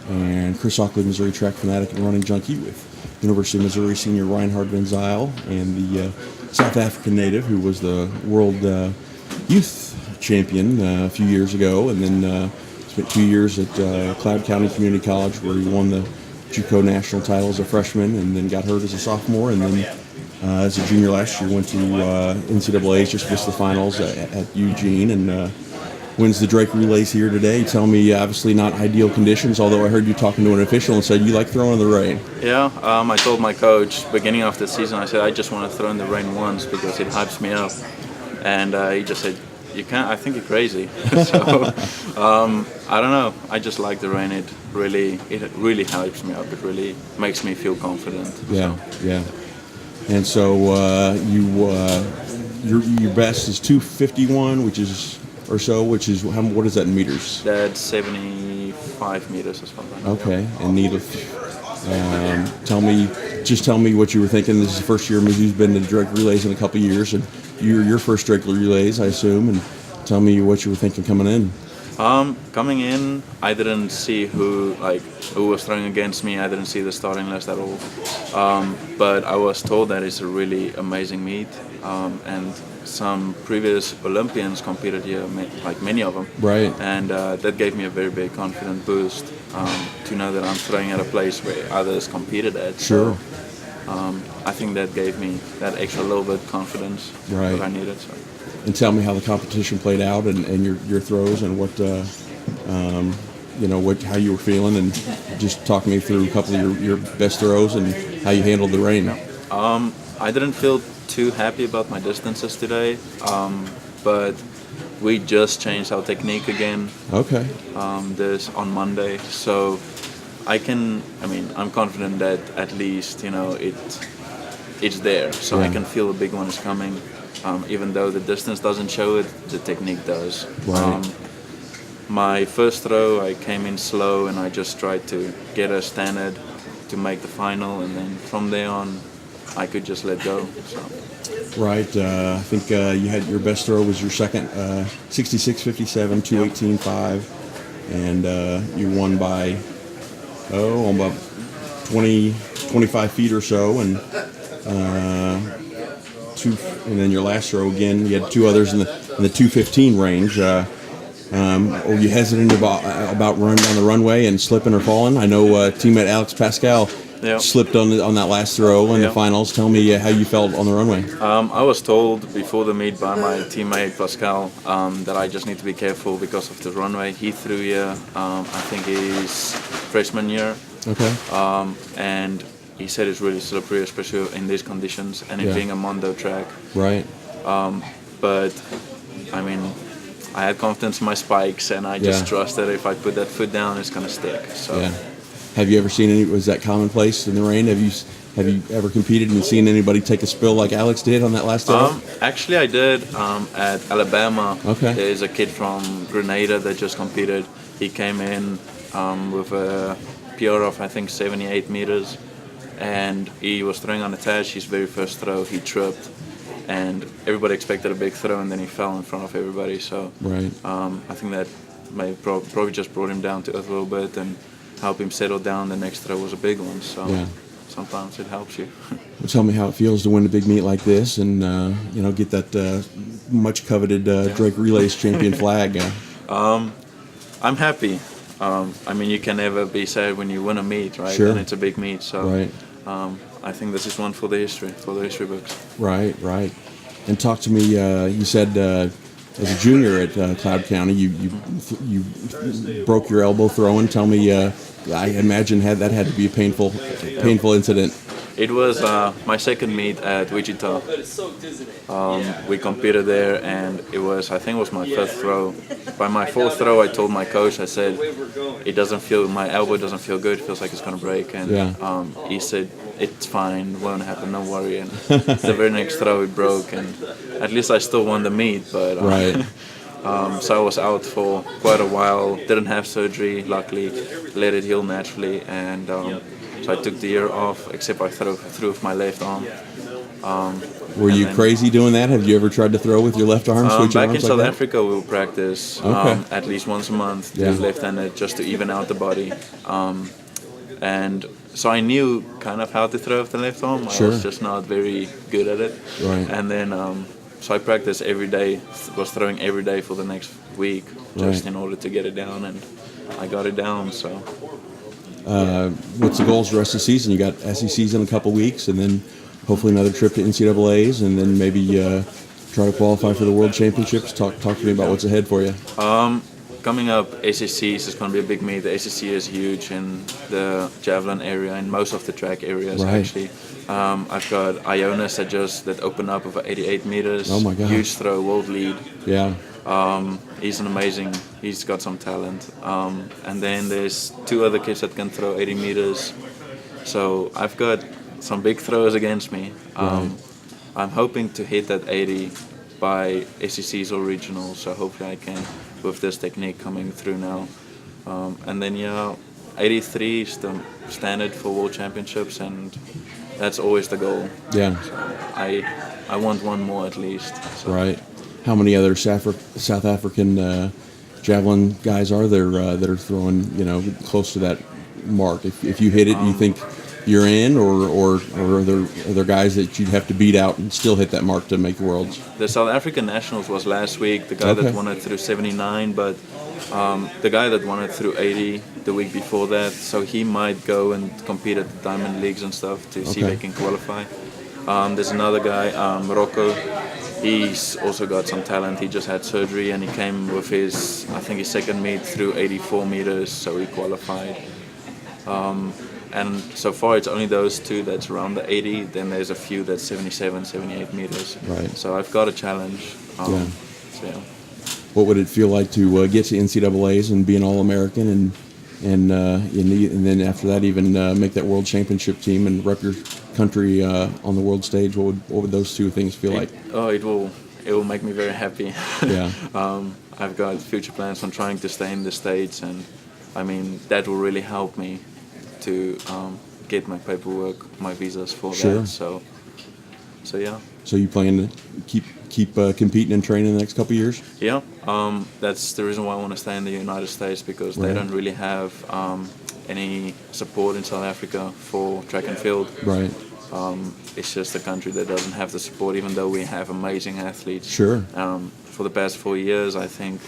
and Chris Ockley, Missouri track fanatic and running junkie with University of Missouri senior Reinhard Van Zyl, and the South African native who was the world youth champion a few years ago, and then spent 2 years at Cloud County Community College where he won the JUCO national title as a freshman, and then got hurt as a sophomore, and then as a junior last year went to NCAA's, just missed the finals at Eugene, and wins the Drake Relays here today. Tell me, obviously not ideal conditions, although I heard you talking to an official and said you like throwing in the rain. Yeah, I told my coach beginning of the season, I said I just want to throw in the rain once because it hypes me up, and he just said, "You can't. I think you're crazy." So I don't know. I just like the rain. It really hypes me up. It really makes me feel confident. Yeah, yeah. And so your best is 251, which is what is that in meters? That's 75 meters or something. Okay, and tell me what you were thinking. This is the first year Mizzou's been to Drake Relays in a couple of years, and you're your first Drake Relays, I assume. And tell me what you were thinking coming in. Coming in, I didn't see who was throwing against me. I didn't see the starting list at all. But I was told that it's a really amazing meet, and some previous Olympians competed here, like many of them. Right. And that gave me a very big confident boost to know that I'm throwing at a place where others competed at. Sure. So, I think that gave me that extra little bit of confidence that I needed. So. And tell me how the competition played out, and your throws, and what how you were feeling, and just talk me through a couple of your best throws and how you handled the rain. I didn't feel too happy about my distances today, but we just changed our technique again. Okay. This on Monday, so I'm confident that at least it's there, so I can feel the big one is coming. Even though the distance doesn't show it, the technique does. Right. My first throw, I came in slow and I just tried to get a standard to make the final, and then from there on, I could just let go. So. Right. I think you had your best throw was your second, 66.57, 218.5, and you won by about 25 feet or so, and then your last throw again, you had two others in the 215 range. Were you hesitant about running down the runway and slipping or falling? I know teammate Alex Pascal slipped on that last throw in the finals. Tell me how you felt on the runway. I was told before the meet by my teammate Pascal that I just need to be careful because of the runway. He threw here, I think his freshman year. Okay. And he said it's really slippery, especially in these conditions, and it being a Mondo track. Right. But I had confidence in my spikes, and I just trusted if I put that foot down, it's gonna stick. So. Yeah. Have you ever seen any? Was that commonplace in the rain? Have you ever competed and seen anybody take a spill like Alex did on that last throw? Actually, I did at Alabama. Okay. There's a kid from Grenada that just competed. He came in with a PR of I think 78 meters. And he was throwing unattached. His very first throw, he tripped, and everybody expected a big throw, and then he fell in front of everybody. So I think that probably just brought him down to earth a little bit and helped him settle down. The next throw was a big one, so sometimes it helps you. Well, tell me how it feels to win a big meet like this, and get that much coveted Drake Relays champion flag. I'm happy. You can never be sad when you win a meet, right? Sure. And it's a big meet, so. Right. I think this is one for the history books. Right. And talk to me. You said as a junior at Cloud County, you broke your elbow throwing. Tell me. I imagine that had to be a painful incident. It was my second meet at Wichita. We competed there, and I think it was my first throw. By my fourth throw, I told my coach, I said, my elbow doesn't feel good, it feels like it's going to break. And he said, it's fine, it won't happen, don't worry. And the very next throw, it broke, and at least I still won the meet. But so I was out for quite a while, didn't have surgery, luckily, let it heal naturally, and so I took the year off, except I threw with my left arm. Were you crazy doing that? Have you ever tried to throw with your left arm? Back in like South that? Africa, we'll practice at least once a month to left-handed just to even out the body. And so I knew kind of how to throw with the left arm. I was just not very good at it. Right. And then so I practiced every day, was throwing every day for the next week just in order to get it down, and I got it down. So what's the goals the rest of the season? You got SECs in a couple weeks, and then hopefully another trip to NCAAs, and then maybe try to qualify for the World Championships. Talk to me about what's ahead for you. Coming up, ACCs is going to be a big meet. The ACC is huge in the Javelin area and most of the track areas actually. I've got Ionis that opened up over 88 meters. Oh my God! Huge throw, world lead. Yeah. He's got some talent. And then there's 2 other kids that can throw 80 meters. So I've got some big throwers against me. I'm hoping to hit that 80 by ACCs or regionals, so hopefully I can with this technique coming through now. And then 83 is the standard for World Championships, and that's always the goal. Yeah. So I want one more at least. So. Right. How many other South African javelin guys are there that are throwing close to that mark? If you hit it, you think you're in, or are there guys that you'd have to beat out and still hit that mark to make the Worlds? The South African Nationals was last week. The guy that won it through 79, but the guy that won it through 80 the week before that, so he might go and compete at the Diamond Leagues and stuff to see if they can qualify. There's another guy, Rocco. He's also got some talent. He just had surgery and he came with his second meet through 84 meters, so he qualified. And so far it's only those 2 that's around the 80. Then there's a few that's 77, 78 meters. Right. So I've got a challenge. So, yeah. What would it feel like to get to NCAAs and be an All-American and then after that even make that World Championship team and rep your country on the world stage? What would those 2 things feel like? It will make me very happy. Yeah. I've got future plans on trying to stay in the States, and I mean that will really help me to get my paperwork, my visas for that. So yeah. So you plan to keep competing and training the next couple of years? Yeah. That's the reason why I want to stay in the United States, because they don't really have any support in South Africa for track and field. Right. It's just a country that doesn't have the support, even though we have amazing athletes. Sure. For the past 4 years, I think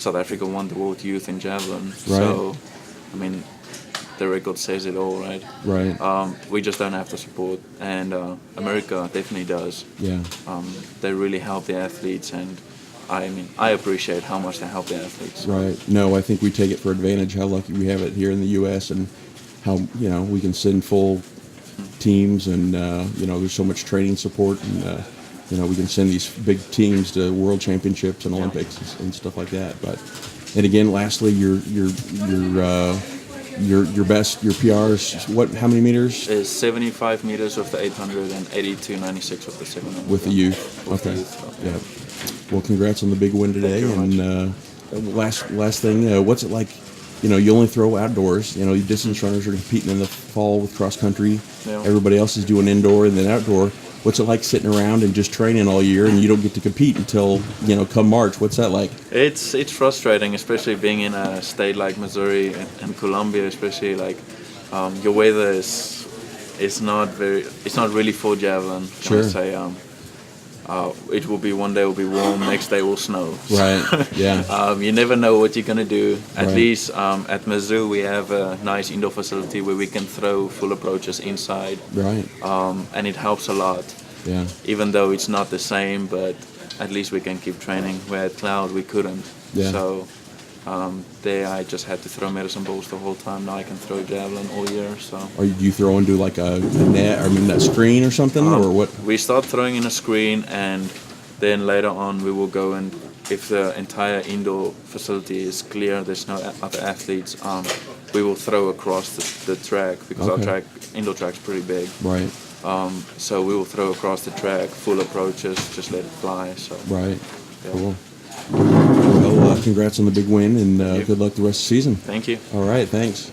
South Africa won the World Youth in Javelin. Right. So, I mean, the record says it all, right? Right. We just don't have the support, and America definitely does. Yeah. They really help the athletes, and I appreciate how much they help the athletes. Right. No, I think we take it for advantage how lucky we have it here in the U.S. and how we can send full teams, and there's so much training support, and we can send these big teams to World Championships and Olympics and stuff like that. And again, lastly, your best, your PRs, how many meters? Is 75 meters with the 800 and 82.96 with the 700. With the youth. Okay. Yeah. Well, congrats on the big win today. And last thing, what's it like? You only throw outdoors. Distance runners are competing in the fall with cross country. Yeah. Everybody else is doing indoor and then outdoor. What's it like sitting around and just training all year and you don't get to compete until come March? What's that like? It's frustrating, especially being in a state like Missouri and Columbia, especially like your weather is not really for javelin. Can I say? It will be one day will be warm, next day will snow. Right. Yeah. You never know what you're gonna do. At Right. least at Mizzou we have a nice indoor facility where we can throw full approaches inside. Right. And it helps a lot. Yeah. Even though it's not the same, but at least we can keep training. Where at Cloud we couldn't. Yeah. So there I just had to throw medicine balls the whole time. Now I can throw javelin all year. So. Or do you throw into like a net? That screen or something, or what? We start throwing in a screen, and then later on we will go, and if the entire indoor facility is clear, there's no other athletes, we will throw across the track, because our indoor track's pretty big. Right. So we will throw across the track, full approaches, just let it fly. So. Right. Yeah. Cool. Well, congrats on the big win, and good luck the rest of the season. Thank you. All right. Thanks.